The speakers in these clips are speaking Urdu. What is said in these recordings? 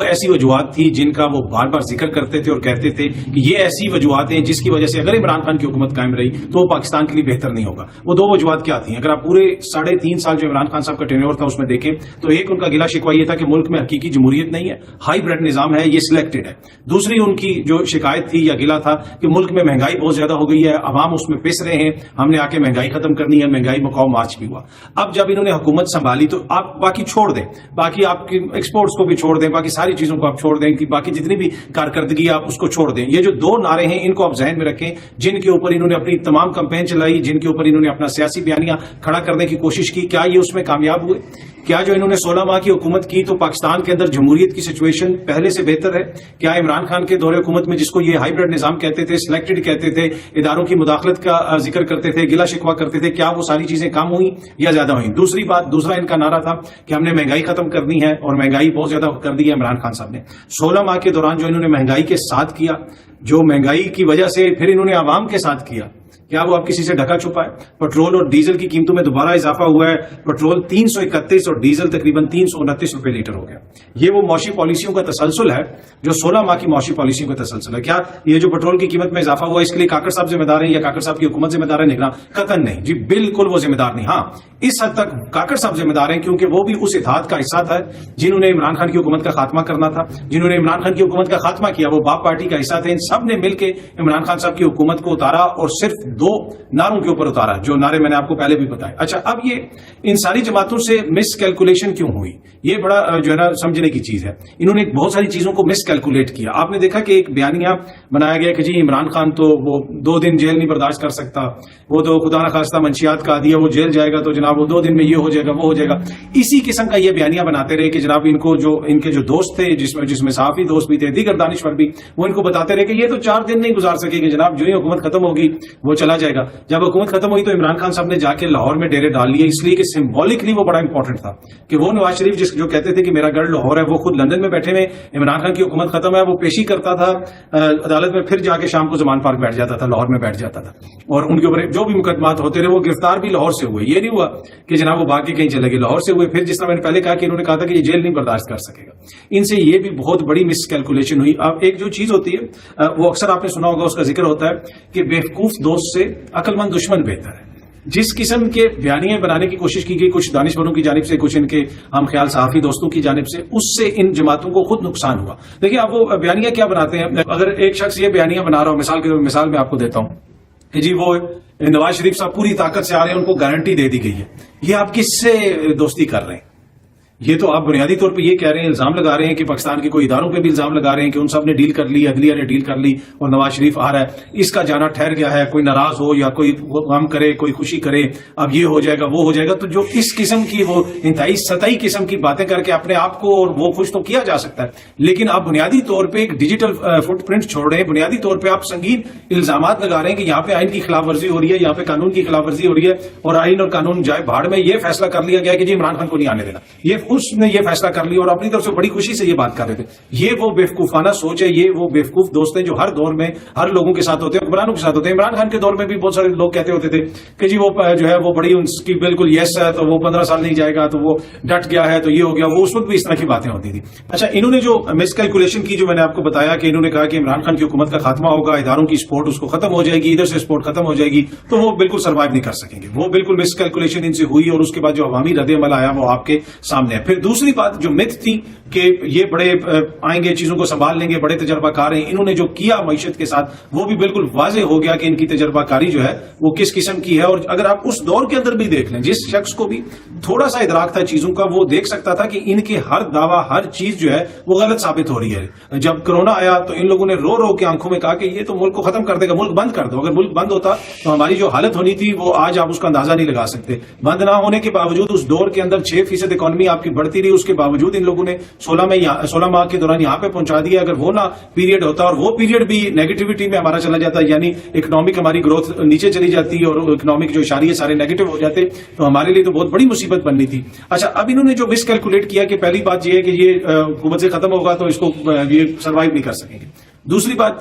ایسی وجوہات تھی جن کا وہ بار بار ذکر کرتے تھے اور کہتے تھے کہ یہ ایسی وجوہات ہیں جس کی وجہ سے اگر عمران خان کی حکومت قائم رہی تو وہ پاکستان کے لیے بہتر نہیں ہوگا. وہ دو وجوہات کیا تھیں؟ اگر آپ پورے 3.5 سال جو عمران خان صاحب کا ٹینیور تھا اس میں دیکھیں تو ایک ان کا گلا شکوہ یہ تھا کہ ملک میں حقیقی جمہوریت نہیں ہے, ہائی بریڈ نظام ہے, یہ سلیکٹڈ ہے. دوسری ان کی جو شکایت تھی یا گلا تھا کہ ملک میں مہنگائی بہت زیادہ ہو گئی ہے, عوام اس میں پس رہے ہیں, ہم نے آ کے مہنگائی ختم کرنی ہے, مہنگائی مقاوم مارچ بھی ہوا. اب جب انہوں نے حکومت سنبھالی تو آپ باقی چھوڑ دیں, باقی آپ کی ایکسپورٹس کو بھی چھوڑ دیں, باقی ساری چیزوں کو آپ چھوڑ دیں, کہ باقی جتنی بھی کارکردگی آپ اس کو چھوڑ دیں. یہ جو دو نعرے ہیں ان کو آپ ذہن میں رکھیں جن کے اوپر انہوں نے اپنی تمام کمپین چلائی, جن کے اوپر انہوں نے اپنا سیاسی بیانیہ کھڑا کرنے کی کوشش کی. کیا یہ اس میں کامیاب ہوئے؟ کیا جو انہوں نے 16 ماہ کی حکومت کی تو پاکستان کے اندر جمہوریت کی سچویشن پہلے سے بہتر ہے؟ کیا عمران خان کے دور حکومت میں جس کو یہ ہائیبرڈ نظام کہتے تھے, سلیکٹڈ کہتے تھے, اداروں کی مداخلت کا ذکر کرتے تھے, گلا شکوہ کرتے تھے, کیا وہ ساری چیزیں کم ہوئی یا زیادہ ہوئی؟ دوسری بات, دوسرا ان کا نعرہ تھا کہ ہم نے مہنگائی ختم کرنی ہے, اور مہنگائی بہت زیادہ کر دی ہے عمران خان صاحب نے. 16 ماہ کے دوران جو انہوں نے مہنگائی کے ساتھ کیا, جو مہنگائی کی وجہ سے پھر انہوں نے عوام کے ساتھ کیا, کیا وہ اب کسی سے ڈھکا چھپا ہے؟ پٹرول اور ڈیزل کی قیمتوں میں دوبارہ اضافہ ہوا ہے. پٹرول 331 اور ڈیزل تقریباً 329 روپے لیٹر ہو گیا. یہ وہ معاشی پالیسیوں کا تسلسل ہے جو 16 ماہ کی معاشی پالیسیوں کا تسلسل ہے. کیا یہ جو پٹرول کی قیمت میں اضافہ ہوا اس کے لیے کاکڑ صاحب ذمہ دار ہیں یا کاکڑ صاحب کی حکومت ذمہ دار ہے؟ نگراں قطعاً نہیں جی, بالکل وہ ذمہ دار نہیں. ہاں, اس حد تک کاکڑ صاحب ذمہ دار ہیں کیونکہ وہ بھی اس اتحاد کا حصہ تھا جنہوں نے عمران خان کی حکومت کا خاتمہ کرنا تھا. جنہوں نے عمران خان کی حکومت کا خاتمہ کیا وہ باپ پارٹی کا حصہ تھے. ان سب نے مل کے عمران خان صاحب کی حکومت کو اتارا اور صرف 2 نعروں کے اوپر اتارا, جو نعرے میں نے آپ کو پہلے بھی بتائے. اچھا, اب یہ ان ساری جماعتوں سے مس کیلکولیشن کیوں ہوئی؟ یہ بڑا جو ہے نا سمجھنے کی چیز ہے. انہوں نے بہت ساری چیزوں کو مس کیلکولیٹ کیا. آپ نے دیکھا کہ ایک بیانیہ بنایا گیا کہ جی عمران خان تو وہ 2 دن جیل نہیں برداشت کر سکتا, وہ تو خدا نخواستہ منشیات کا عادی ہے, وہ جیل جائے گا تو جناب وہ 2 دن میں یہ ہو جائے گا وہ ہو جائے گا. اسی قسم کا یہ بیانیہ بناتے رہے کہ جناب ان کے جو دوست تھے, جس میں صحافی دوست بھی تھے, دیگر دانشور بھی, وہ ان کو بتاتے رہے کہ یہ تو 4 دن نہیں گزار سکے گا جناب, جو ہی حکومت ختم ہوگی وہ چلا جائے گا. جب حکومت ختم ہوئی تو عمران خان صاحب نے جا کے لاہور میں ڈیرے ڈال لیے, اس لیے کہ سمبولکلی وہ بڑا امپورٹنٹ تھا کہ وہ نواز شریف جو کہتے تھے کہ میرا گڑھ لاہور ہے, وہ خود لندن میں بیٹھے ہوئے, عمران خان کی حکومت ختم ہے, وہ پیشی کرتا تھا عدالت میں, پھر جا کے شام کو زمان پارک بیٹھ جاتا تھا, لاہور میں بیٹھ جاتا تھا, اور ان کے اوپر جو بھی مقدمات ہوتے رہے وہ گرفتار بھی لاہور سے ہوئے. یہ نہیں ہوا کہ جناب وہ باقی کہیں چلے گئے, لاہور سے ہوئے. پھر جس طرح میں نے پہلے کہا کہ انہوں نے کہا تھا کہ یہ جیل نہیں برداشت کر سکے گا. ان سے یہ بھی بہت بڑی مس کیلکولیشن ہوئی. اب ایک جو چیز ہوتی ہے وہ اکثر آپ نے سنا ہوگا, اس کا ذکر ہوتا ہے کہ بیوقوف دوست سے عقل مند دشمن بہتر ہے. جس قسم کے بیانیے بنانے کی کوشش کی گئی کچھ دانشوروں کی جانب سے, کچھ ان کے ہم خیال صحافی دوستوں کی جانب سے, اس سے ان جماعتوں کو خود نقصان ہوا. دیکھیں آپ وہ بیانیہ کیا بناتے ہیں. اگر ایک شخص یہ بیانیہ بنا رہا ہو, مثال میں آپ کو دیتا ہوں کہ جی وہ نواز شریف صاحب پوری طاقت سے آ رہے ہیں, ان کو گارنٹی دے دی گئی ہے, یہ آپ کس سے دوستی کر رہے ہیں؟ یہ تو آپ بنیادی طور پہ یہ کہہ رہے ہیں, الزام لگا رہے ہیں کہ پاکستان کے کوئی اداروں پہ بھی الزام لگا رہے ہیں کہ ان سب نے ڈیل کر لی, عدلیہ نے ڈیل کر لی, اور نواز شریف آ رہا ہے, اس کا جانا ٹھہر گیا ہے, کوئی ناراض ہو یا کوئی غم کرے, کوئی خوشی کرے, اب یہ ہو جائے گا وہ ہو جائے گا. تو جو اس قسم کی وہ انتہائی سطحی قسم کی باتیں کر کے اپنے آپ کو اور وہ خوش تو کیا جا سکتا ہے, لیکن آپ بنیادی طور پہ ایک ڈیجیٹل فٹ پرنٹ چھوڑ رہے ہیں. بنیادی طور پہ آپ سنگین الزامات لگا رہے ہیں کہ یہاں پہ آئین کی خلاف ورزی ہو رہی ہے, یہاں پہ قانون کی خلاف ورزی ہو رہی ہے, اور آئین اور قانون جائے بھاڑ میں. یہ فیصلہ کر لیا گیا کہ جی عمران خان کو نہیں آنے دینا, اس نے یہ فیصلہ کر لی اور اپنی طرف سے بڑی خوشی سے یہ بات کر رہے تھے. یہ وہ بیوقوفانہ سوچ ہے, یہ وہ بیوقوف دوست ہیں جو ہر دور میں ہر لوگوں کے ساتھ ہوتے ہیں, حکمرانوں کے ساتھ ہوتے ہیں. عمران خان کے دور میں بھی بہت سارے لوگ کہتے ہوتے تھے کہ جی وہ جو ہے وہ بڑی ان کی بالکل یس ہے, تو وہ 15 سال نہیں جائے گا, تو وہ ڈٹ گیا ہے, تو یہ ہو گیا. وہ اس وقت بھی اس طرح کی باتیں ہوتی تھی. اچھا, انہوں نے جو مس کیلکولیشن کی, جو میں نے آپ کو بتایا کہ انہوں نے کہا کہ عمران خان کی حکومت کا خاتمہ ہوگا, اداروں کی سپورٹ اس کو ختم ہو جائے گی, ادھر سے سپورٹ ختم ہو جائے گی, تو وہ بالکل سروائیو نہیں کر سکیں گے. وہ بالکل مس کیلکولیشن ان سے ہوئی, اور اس کے بعد جو عوامی رد عمل آیا وہ آپ کے سامنے ہے. پھر دوسری بات جو مت تھی کہ یہ بڑے آئیں گے, چیزوں کو سنبھال لیں گے, بڑے تجربہ کار ہیں, انہوں نے جو کیا معیشت کے ساتھ وہ بھی بالکل واضح ہو گیا کہ ان کی تجربہ کاری جو ہے وہ کس قسم کی ہے. اور اگر آپ اس دور کے اندر بھی دیکھ لیں, جس شخص کو بھی تھوڑا سا ادراک تھا چیزوں کا, وہ دیکھ سکتا تھا کہ ان کے ہر دعویٰ, ہر چیز جو ہے وہ غلط ثابت ہو رہی ہے. جب کرونا آیا تو ان لوگوں نے رو رو کے آنکھوں میں کہا کہ یہ تو ملک کو ختم کر دے گا, ملک بند کر دو. اگر ملک بند ہوتا تو ہماری جو حالت ہونی تھی وہ آج آپ اس کا اندازہ نہیں لگا سکتے. بند نہ ہونے کے باوجود اس دور کے اندر 6% اکانومی آپ کی بڑھتی رہی, اس کے باوجود ان لوگوں نے 16 ماہ کے دوران یہاں پہ پہنچا دیا. اگر وہ نہ پیریڈ ہوتا اور وہ پیریڈ بھی نیگیٹیوٹی میں ہمارا چلا جاتا, یعنی اکنامک ہماری گروتھ نیچے چلی جاتی اور اکنامک جو اشاریے سارے نیگیٹو ہو جاتے, تو ہمارے لیے تو بہت بڑی مصیبت بننی تھی. اچھا, اب انہوں نے جو مس کیلکولیٹ کیا کہ پہلی بات یہ ہے کہ یہ حکومت سے ختم ہوگا تو اس کو یہ سروائیو نہیں کر سکیں گے. دوسری بات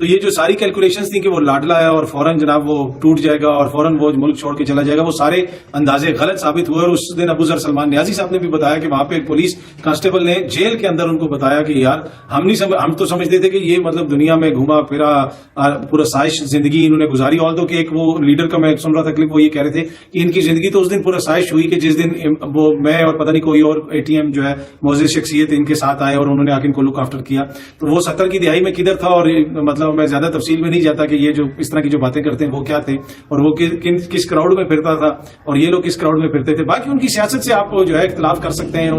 تو یہ جو ساری کیلکولیشنز تھیں کہ وہ لاڈلا ہے اور فوراً جناب وہ ٹوٹ جائے گا اور فوراً وہ ملک چھوڑ کے چلا جائے گا، وہ سارے اندازے غلط ثابت ہوئے. اور اس دن ابو ذر سلمان نیازی صاحب نے بھی بتایا کہ وہاں پہ ایک پولیس کانسٹیبل نے جیل کے اندر ان کو بتایا کہ یار ہم تو سمجھتے تھے کہ یہ مطلب دنیا میں گھوما پھرا پورا سائش زندگی انہوں نے گزاری. آلدو کہ ایک وہ لیڈر کا میں سن رہا تھا کلپ، وہ یہ کہہ رہے تھے کہ ان کی زندگی تو اس دن پورا سائش ہوئی کہ جس دن وہ میں اور پتہ نہیں کوئی اور اے ٹی ایم جو ہے معزز شخصیت ان کے ساتھ آئے اور انہوں نے آ کے ان کو لک آفٹر کیا. تو وہ 70 کی دہائی میں کدھر تھا، اور مطلب میں زیادہ تفصیل میں نہیں جاتا کہ یہ جو اس طرح کی جو باتیں کرتے ہیں وہ کیا تھے اور وہ کس کراؤڈ میں پھرتا تھا اور یہ لوگ کس کراؤڈ میں پھرتے تھے. باقی ان کی سیاست سے آپ جو ہے اختلاف کر سکتے ہیں،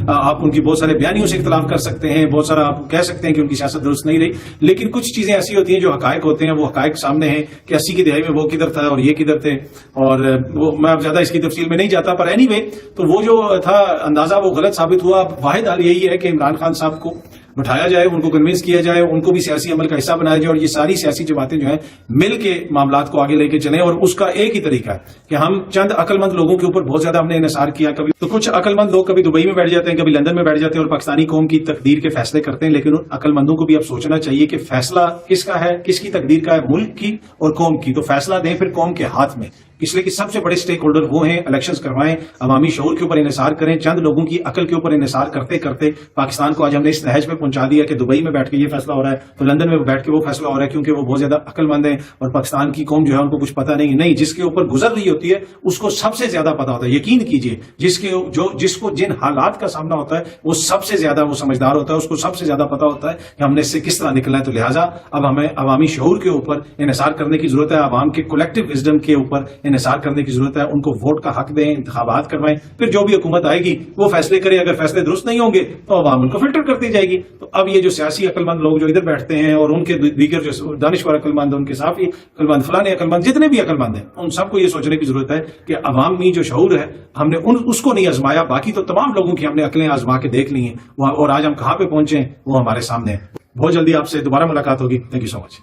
آپ ان کی بہت سارے بیانیوں سے اختلاف کر سکتے ہیں، بہت سارا آپ کہہ سکتے ہیں کہ ان کی سیاست درست نہیں رہی، لیکن کچھ چیزیں ایسی ہوتی ہیں جو حقائق ہوتے ہیں، وہ حقائق سامنے ہیں کہ 80 کی دہائی میں وہ کدھر تھا اور یہ کدھر تھے. اور وہ میں اب زیادہ اس کی تفصیل میں نہیں جاتا، پر اینی وے تو وہ جو تھا اندازہ وہ غلط ثابت ہوا. اب واحد حال یہی ہے کہ عمران خان صاحب کو بٹھایا جائے، ان کو کنونس کیا جائے، ان کو بھی سیاسی عمل کا حصہ بنایا جائے، اور یہ ساری سیاسی جماعتیں جو ہیں مل کے معاملات کو آگے لے کے چلیں. اور اس کا ایک ہی طریقہ ہے کہ ہم چند عقل مند لوگوں کے اوپر بہت زیادہ ہم نے انحصار کیا. کبھی تو کچھ عقل مند لوگ کبھی دبئی میں بیٹھ جاتے ہیں، کبھی لندن میں بیٹھ جاتے ہیں اور پاکستانی قوم کی تقدیر کے فیصلے کرتے ہیں. لیکن ان عقل مندوں کو بھی اب سوچنا چاہیے کہ فیصلہ کس کا ہے، کس کی تقدیر کا ہے، ملک کی اور قوم کی. تو فیصلہ دیں پھر قوم کے ہاتھ میں، اس لیے کہ سب سے بڑے سٹیک ہولڈر وہ ہیں. الیکشنز کروائیں، عوامی شعور کے اوپر انحصار کریں، چند لوگوں کی عقل کے اوپر انحصار کرتے کرتے پاکستان کو آج ہم نے اس نہج پہ پہنچا دیا کہ دبئی میں بیٹھ کے یہ فیصلہ ہو رہا ہے تو لندن میں بیٹھ کے وہ فیصلہ ہو رہا ہے، کیونکہ وہ بہت زیادہ عقل مند ہیں اور پاکستان کی قوم جو ہے ان کو کچھ پتہ نہیں. جس کے اوپر گزر رہی ہوتی ہے اس کو سب سے زیادہ پتہ ہوتا ہے. یقین کیجئے جس کو جن حالات کا سامنا ہوتا ہے وہ سب سے زیادہ وہ سمجھدار ہوتا ہے، اس کو سب سے زیادہ پتہ ہوتا ہے کہ ہم نے اس سے کس طرح نکلنا ہے. تو لہٰذا اب ہمیں عوامی شعور کے اوپر انحصار کرنے کی ضرورت ہے، عوام کے کولیکٹیو وزڈم کے اوپر انحصار کرنے کی ضرورت ہے. ان کو ووٹ کا حق دیں، انتخابات کروائیں، پھر جو بھی حکومت آئے گی وہ فیصلے کرے. اگر فیصلے درست نہیں ہوں گے تو عوام ان کو فلٹر کرتی جائے گی. تو اب یہ جو سیاسی عقل مند لوگ جو ادھر بیٹھتے ہیں اور ان کے دیگر جو دانشور عقل مند، ان کے صافی عقل مند، فلانے عقل مند، جتنے بھی عقل مند ہیں، ان سب کو یہ سوچنے کی ضرورت ہے کہ عوامی جو شعور ہے ہم نے اس کو نہیں آزمایا. باقی تو تمام لوگوں کی ہم نے عقلیں آزما کے دیکھ لی ہیں، اور آج ہم کہاں پہ پہنچے ہیں وہ ہمارے سامنے ہے. بہت جلدی آپ سے دوبارہ ملاقات ہوگی. Thank you so much.